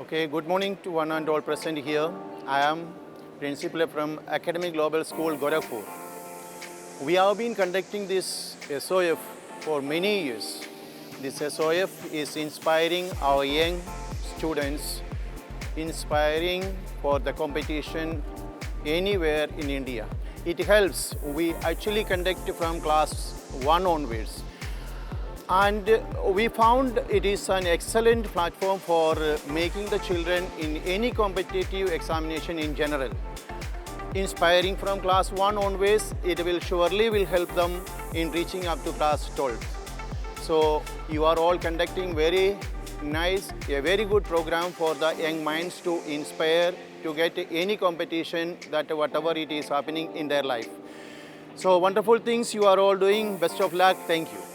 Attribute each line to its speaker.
Speaker 1: Okay, good morning to one and all present here. I am principal from Academic Global School, Gorakhpur. We have been conducting this SOF for many years. This SOF is inspiring our young students, inspiring for the competition anywhere in India. It helps. We actually conduct from class 1 onwards. And we found it is an excellent platform for making the children in any competitive examination in general. Inspiring from class 1 onwards, it will surely help them in reaching up to class 12. So you are all conducting very nice, a very good program for the young minds to inspire to get any competition that whatever it is happening in their life. So wonderful things you are all doing. Best of luck. Thank you.